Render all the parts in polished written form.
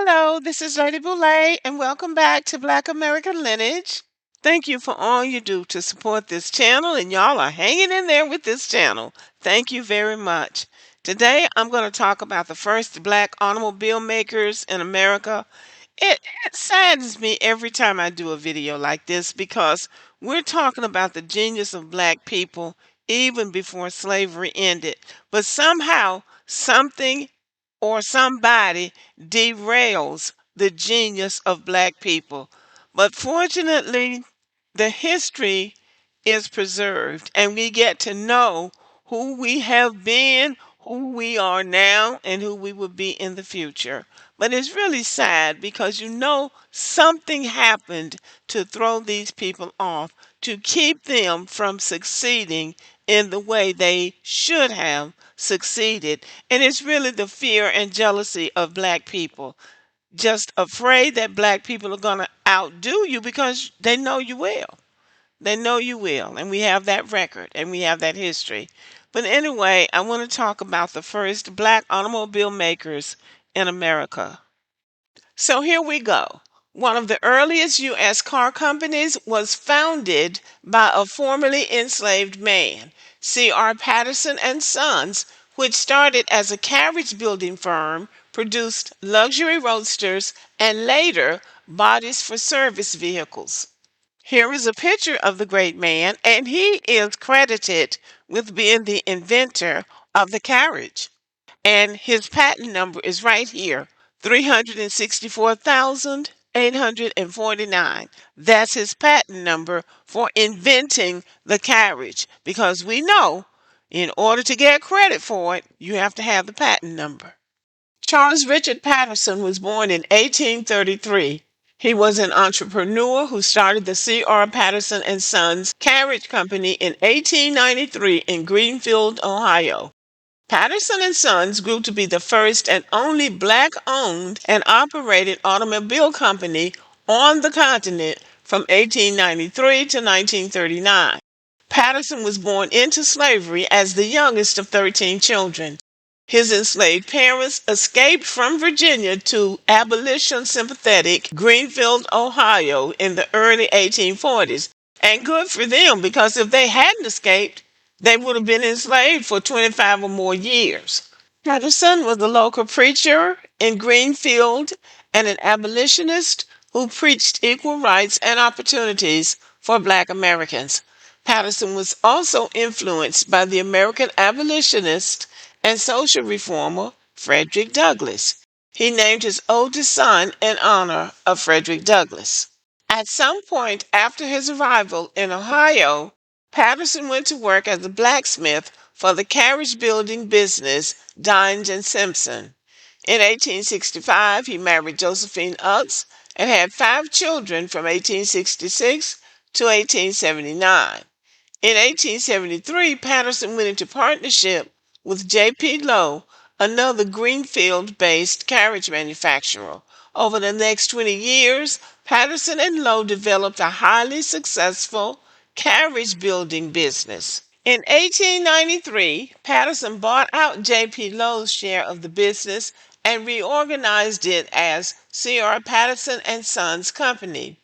Hello, this is Lady Boulay, and welcome back to Black American Lineage. Thank you for all you do to support this channel, and y'all are hanging in there with this channel. Thank you very much. Today, I'm going to talk about the first black automobile makers in America. It saddens me every time I do a video like this because we're talking about the genius of black people even before slavery ended. But somehow, something or somebody derails the genius of black people. But fortunately, the history is preserved and we get to know who we have been, who we are now, and who we will be in the future. But it's really sad because something happened to throw these people off, to keep them from succeeding in the way they should have succeeded. And it's really the fear and jealousy of black people, just afraid that black people are going to outdo you because they know you will. They know you will. And we have that record and we have that history. But anyway, I want to talk about the first black automobile makers in America. So here we go. One of the earliest U.S. car companies was founded by a formerly enslaved man, C.R. Patterson and Sons, which started as a carriage building firm, produced luxury roadsters, and later bodies for service vehicles. Here is a picture of the great man, and he is credited with being the inventor of the carriage. And his patent number is right here, 364,849. That's his patent number for inventing the carriage because we know in order to get credit for it, you have to have the patent number. Charles Richard Patterson was born in 1833. He was an entrepreneur who started the C.R. Patterson and Sons Carriage Company in 1893 in Greenfield, Ohio. Patterson and Sons grew to be the first and only black-owned and operated automobile company on the continent from 1893 to 1939. Patterson was born into slavery as the youngest of 13 children. His enslaved parents escaped from Virginia to abolition sympathetic Greenfield, Ohio in the early 1840s. And good for them because if they hadn't escaped, they would have been enslaved for 25 or more years. Patterson was a local preacher in Greenfield and an abolitionist who preached equal rights and opportunities for black Americans. Patterson was also influenced by the American abolitionist and social reformer Frederick Douglass. He named his oldest son in honor of Frederick Douglass. At some point after his arrival in Ohio, Patterson went to work as a blacksmith for the carriage building business Dines and Simpson. In 1865, he married Josephine Ux and had 5 children from 1866 to 1879. In 1873, Patterson went into partnership with J.P. Lowe, another Greenfield-based carriage manufacturer. Over the next 20 years, Patterson and Lowe developed a highly successful carriage building business. In 1893, Patterson bought out J.P. Lowe's share of the business and reorganized it as C.R. Patterson and Sons Company.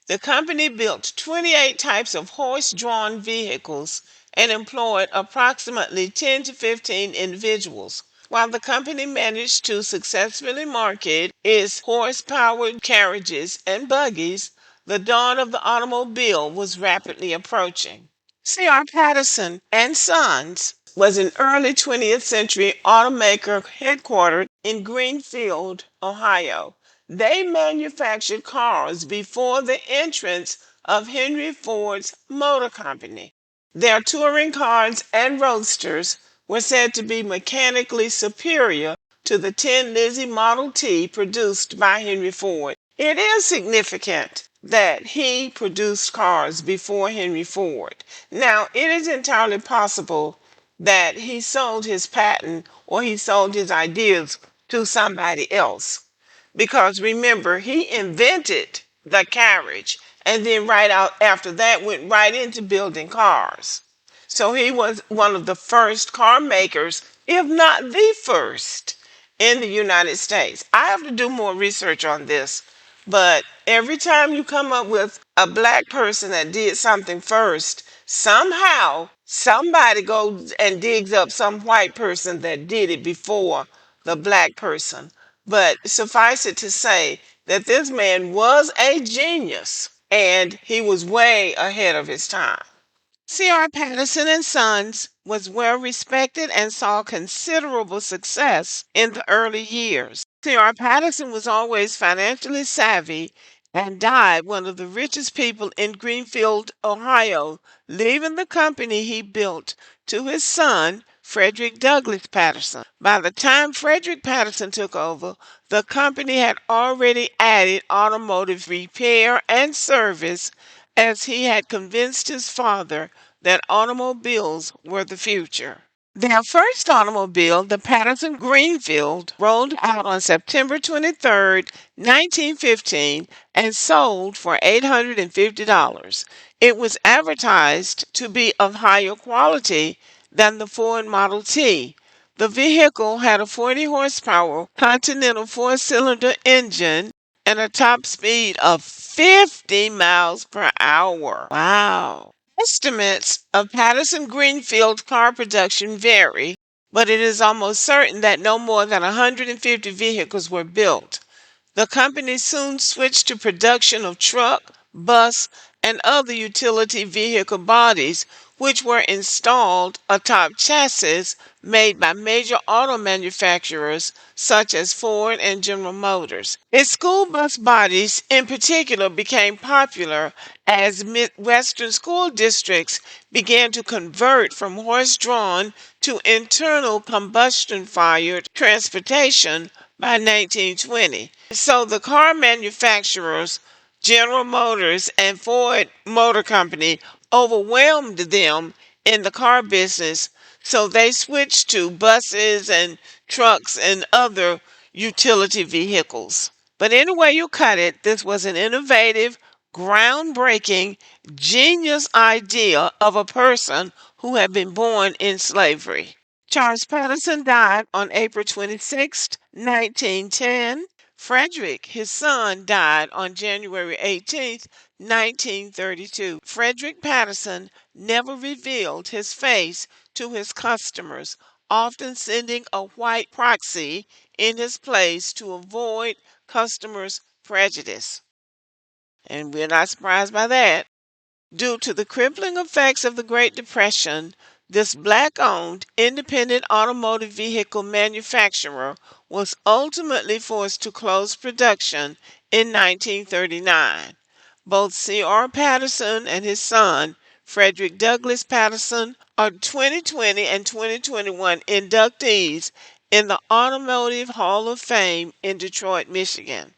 The company built 28 types of horse-drawn vehicles and employed approximately 10 to 15 individuals. While the company managed to successfully market its horse-powered carriages and buggies, the dawn of the automobile was rapidly approaching. C.R. Patterson and Sons was an early 20th century automaker headquartered in Greenfield, Ohio. They manufactured cars before the entrance of Henry Ford's Motor Company. Their touring cars and roadsters were said to be mechanically superior to the Tin Lizzie Model T produced by Henry Ford. It is significant that he produced cars before Henry Ford. Now, it is entirely possible that he sold his patent or he sold his ideas to somebody else. Because remember, he invented the carriage and then right out after that went right into building cars. So he was one of the first car makers, if not the first, in the United States. I have to do more research on this, but every time you come up with a black person that did something first, somehow somebody goes and digs up some white person that did it before the black person. But suffice it to say that this man was a genius and he was way ahead of his time. C.R. Patterson and Sons was well respected and saw considerable success in the early years. C.R. Patterson was always financially savvy and died one of the richest people in Greenfield, Ohio, leaving the company he built to his son, Frederick Douglass Patterson. By the time Frederick Patterson took over, the company had already added automotive repair and service as he had convinced his father that automobiles were the future. Their first automobile, the Patterson Greenfield, rolled out on September 23rd, 1915, and sold for $850. It was advertised to be of higher quality than the Ford Model T. The vehicle had a 40 horsepower Continental four-cylinder engine and a top speed of 50 miles per hour. Wow. Estimates of Patterson Greenfield car production vary, but it is almost certain that no more than 150 vehicles were built. The company soon switched to production of truck, bus, and other utility vehicle bodies, which were installed atop chassis made by major auto manufacturers such as Ford and General Motors. Its school bus bodies, in particular, became popular as Midwestern school districts began to convert from horse drawn to internal combustion fired transportation by 1920. So the car manufacturers, General Motors and Ford Motor Company, overwhelmed them in the car business. So they switched to buses and trucks and other utility vehicles. But anyway you cut it, this was an innovative, groundbreaking, genius idea of a person who had been born in slavery. Charles Patterson died on April 26, 1910. Frederick, his son, died on January 18th, 1932. Frederick Patterson never revealed his face to his customers, often sending a white proxy in his place to avoid customers' prejudice. And we're not surprised by that. Due to the crippling effects of the Great Depression, this black owned independent automotive vehicle manufacturer was ultimately forced to close production in 1939. Both C.R. Patterson and his son, Frederick Douglass Patterson, are 2020 and 2021 inductees in the Automotive Hall of Fame in Detroit, Michigan.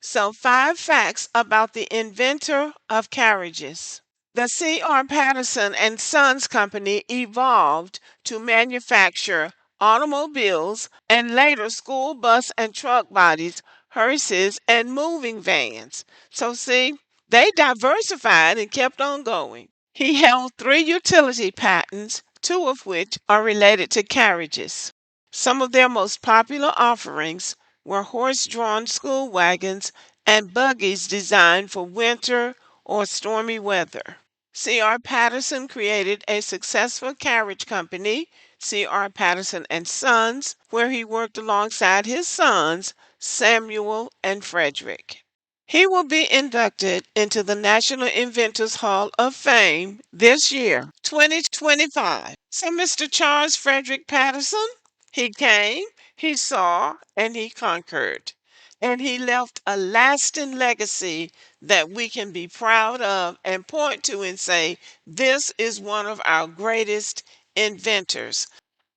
So, 5 facts about the inventor of carriages. The C.R. Patterson and Sons Company evolved to manufacture automobiles and later school bus and truck bodies, hearses, and moving vans. So, see, they diversified and kept on going. He held 3 utility patents, 2 of which are related to carriages. Some of their most popular offerings were horse drawn school wagons and buggies designed for winter or stormy weather. C.R. Patterson created a successful carriage company, C.R. Patterson and Sons, where he worked alongside his sons, Samuel and Frederick. He will be inducted into the National Inventors Hall of Fame this year, 2025. So, Mr. Charles Frederick Patterson, he came, he saw, and he conquered. And he left a lasting legacy that we can be proud of and point to and say, this is one of our greatest inventors.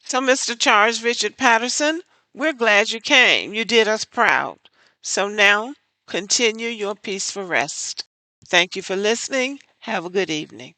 So, Mr. Charles Richard Patterson, we're glad you came. You did us proud. So now continue your peaceful rest. Thank you for listening. Have a good evening.